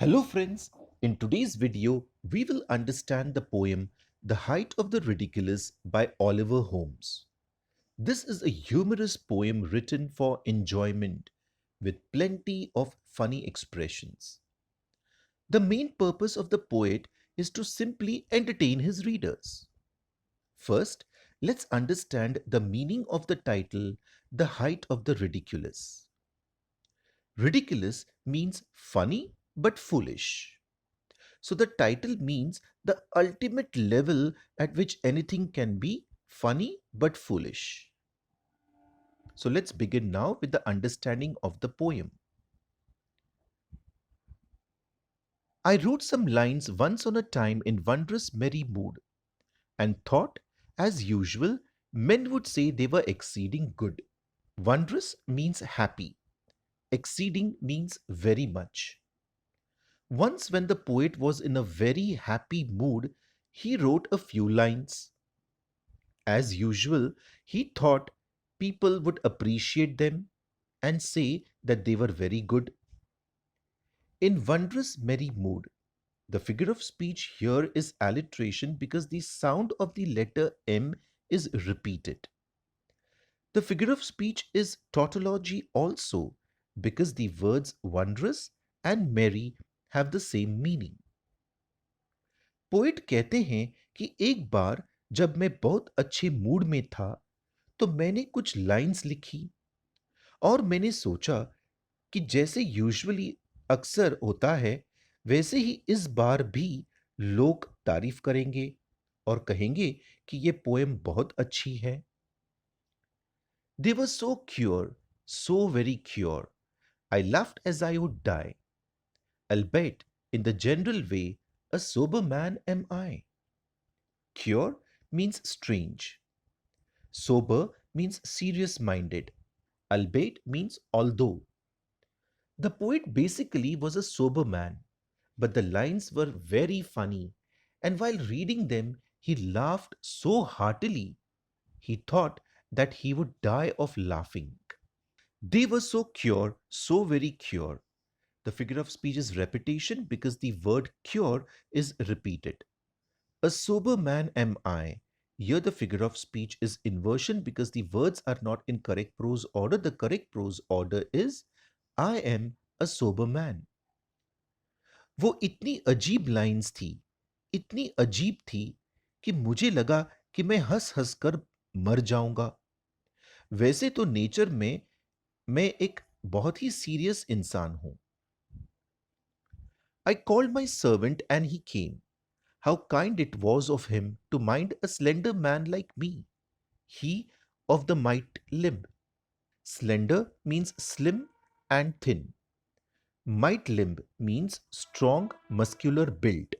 Hello friends, in today's video we will understand the poem The Height of the Ridiculous by Oliver Holmes. This is a humorous poem written for enjoyment with plenty of funny expressions. The main purpose of the poet is to simply entertain his readers. First, let's understand the meaning of the title The Height of the Ridiculous. Ridiculous means funny but foolish. So the title means the ultimate level at which anything can be funny but foolish. So let's begin now with the understanding of the poem. I wrote some lines once on a time in wondrous merry mood, and thought, as usual, men would say they were exceeding good. Wondrous means happy, exceeding means very much. Once, when the poet was in a very happy mood, he wrote a few lines. As usual, he thought people would appreciate them and say that they were very good. In wondrous merry mood, the figure of speech here is alliteration because the sound of the letter M is repeated. The figure of speech is tautology also because the words wondrous and merry have the same meaning. Poet कहते हैं कि एक बार जब मैं बहुत अच्छे mood में था तो मैंने कुछ लाइंस लिखी और मैंने सोचा कि जैसे यूजुअली अक्सर होता है वैसे ही इस बार भी लोग तारीफ करेंगे और कहेंगे कि ये पोएम बहुत अच्छी है. They were so cure, so very cure. I laughed as I would die. Albeit, in the general way, a sober man am I. Cure means strange. Sober means serious minded. Albeit means although. The poet basically was a sober man, but the lines were very funny, and while reading them, he laughed so heartily, he thought that he would die of laughing. They were so cure, so very cure. The figure of speech is repetition because the word cure is repeated. A sober man am I. Here the figure of speech is inversion because the words are not in correct prose order. The correct prose order is I am a sober man. वो इतनी अजीब lines थी, इतनी अजीब थी कि मुझे लगा कि मैं हंस हंस कर मर जाऊंगा. वैसे तो नेचर में मैं एक बहुत ही सीरियस इंसान हूं. I called my servant and he came. How kind it was of him to mind a slender man like me, he of the might limb. Slender means slim and thin. Might limb means strong, muscular build.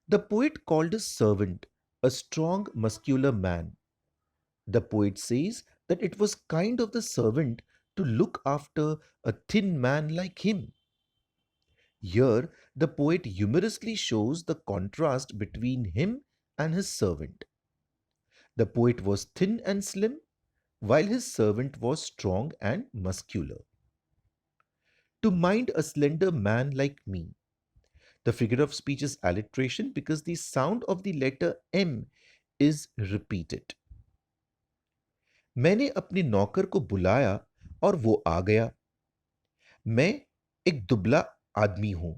The poet called his servant a strong, muscular man. The poet says that it was kind of the servant to look after a thin man like him. Here, the poet humorously shows the contrast between him and his servant. The poet was thin and slim, while his servant was strong and muscular. To mind a slender man like me. The figure of speech is alliteration because the sound of the letter M is repeated. मैंने अपने नौकर को बुलाया और वो आ गया. मैं एक दुबला आदमी हूं,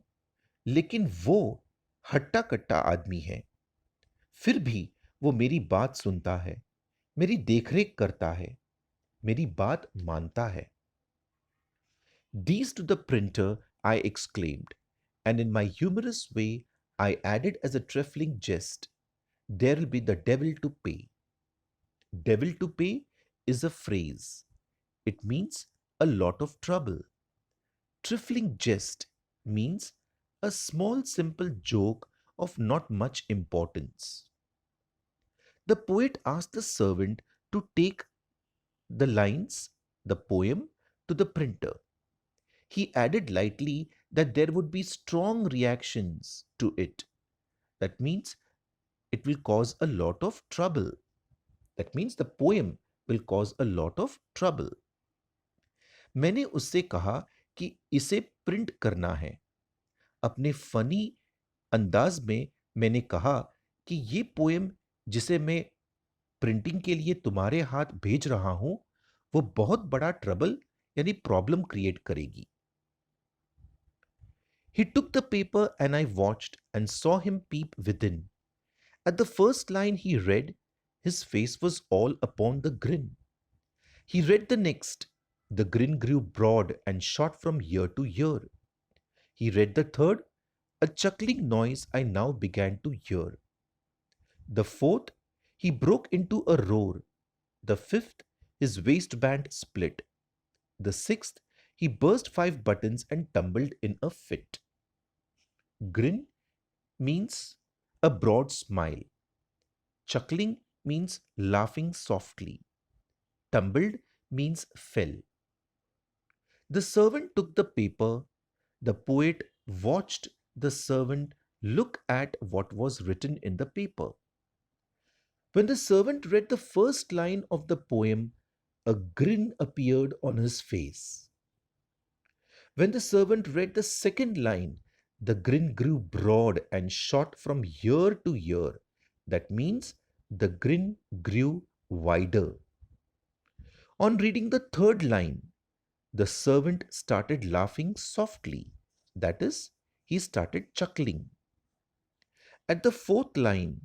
लेकिन वो हट्टा कट्टा आदमी है. फिर भी वो मेरी बात सुनता है, मेरी देखरेख करता है, मेरी बात मानता है. These to the printer, I exclaimed, and in my humorous way, I added as a trifling jest, there'll be the devil to pay. Devil to pay is a phrase. It means a lot of trouble. Trifling jest means a small simple joke of not much importance. The poet asked the servant to take the lines, the poem, to the printer. He added lightly that there would be strong reactions to it. That means it will cause a lot of trouble. That means the poem will cause a lot of trouble. मैंने उससे कहा कि इसे print करना है. अपने funny अंदाज में मैंने कहा कि ये पोएम जिसे मैं प्रिंटिंग के लिए तुम्हारे हाथ भेज रहा हूं, वो बहुत बड़ा ट्रबल यानी प्रॉब्लम क्रिएट करेगी. He took the paper and I watched and saw him peep within. At the first line he read, his face was all upon the grin. He read the next. The grin grew broad and shot from ear to ear. He read the third, a chuckling noise I now began to hear. The fourth, he broke into a roar. The fifth, his waistband split. The sixth, he burst 5 buttons and tumbled in a fit. Grin means a broad smile. Chuckling means laughing softly. Tumbled means fell. The servant took the paper. The poet watched the servant look at what was written in the paper. When the servant read the first line of the poem, a grin appeared on his face. When the servant read the second line, the grin grew broad and shot from ear to ear. That means the grin grew wider. On reading the third line, the servant started laughing softly. That is, he started chuckling. At the fourth line,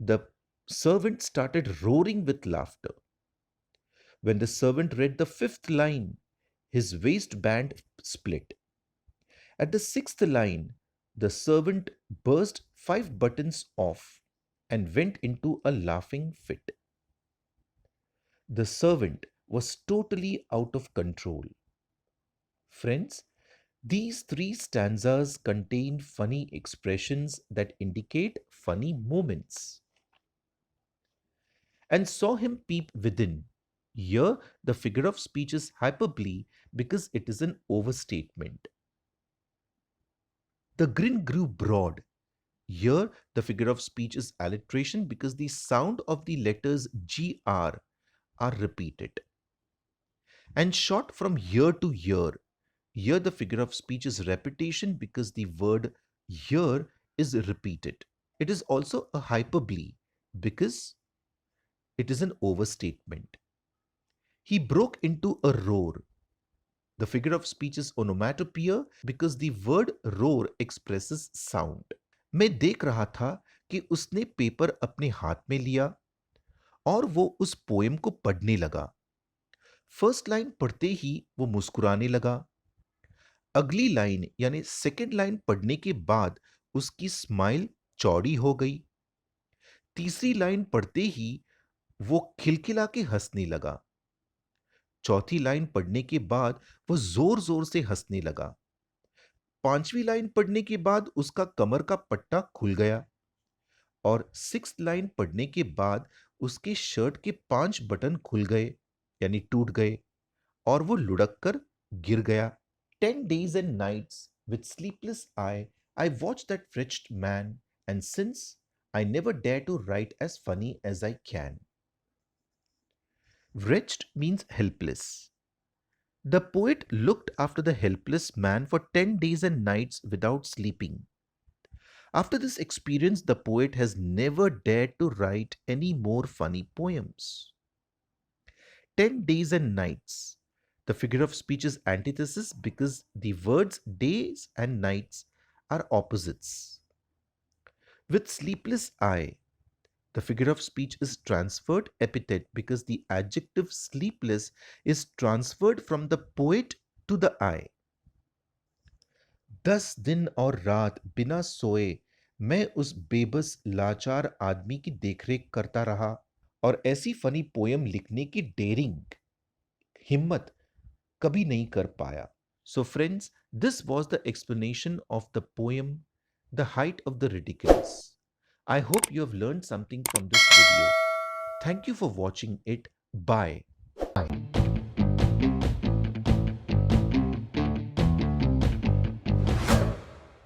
the servant started roaring with laughter. When the servant read the fifth line, his waistband split. At the sixth line, the servant burst 5 buttons off and went into a laughing fit. The servant was totally out of control. Friends, these three stanzas contain funny expressions that indicate funny moments. And saw him peep within. Here, the figure of speech is hyperbole because it is an overstatement. The grin grew broad. Here, the figure of speech is alliteration because the sound of the letters GR are repeated. And shot from year to year. Here, the figure of speech is repetition because the word year is repeated. It is also a hyperbole because it is an overstatement. He broke into a roar. The figure of speech is onomatopoeia because the word roar expresses sound. मैं देख रहा था कि उसने paper अपने हाथ में लिया और वो उस पोएम को पढ़ने लगा. फर्स्ट लाइन पढ़ते ही वो मुस्कुराने लगा. अगली लाइन यानी सेकंड लाइन पढ़ने के बाद उसकी स्माइल चौड़ी हो गई. तीसरी लाइन पढ़ते ही वो खिलखिला के हंसने लगा. चौथी लाइन पढ़ने के बाद वो जोर जोर से हंसने लगा. पांचवी लाइन पढ़ने के बाद उसका कमर का पट्टा खुल गया और सिक्स्थ लाइन पढ़ने के बाद उसके शर्ट के 5 बटन खुल गए यानी टूट गए और वो लुढ़क कर गिर गया. 10 days and nights with sleepless eye I watched that wretched man, and since I never dare to write as funny as I can. Wretched means helpless. The poet looked after the helpless man for 10 days and nights without sleeping. After this experience, the poet has never dared to write any more funny poems. 10 days and nights. The figure of speech is antithesis because the words days and nights are opposites. With sleepless eye, the figure of speech is transferred epithet because the adjective sleepless is transferred from the poet to the eye. 10 दिन और रात बिना सोए मैं उस बेबस लाचार आदमी की देखरेख करता रहा और ऐसी फनी पोयम लिखने की डेयरिंग हिम्मत कभी नहीं कर पाया. So friends, this was the explanation of the poem The Height of the Ridiculous. I hope you have learned something from this video. Thank you for watching it. Bye.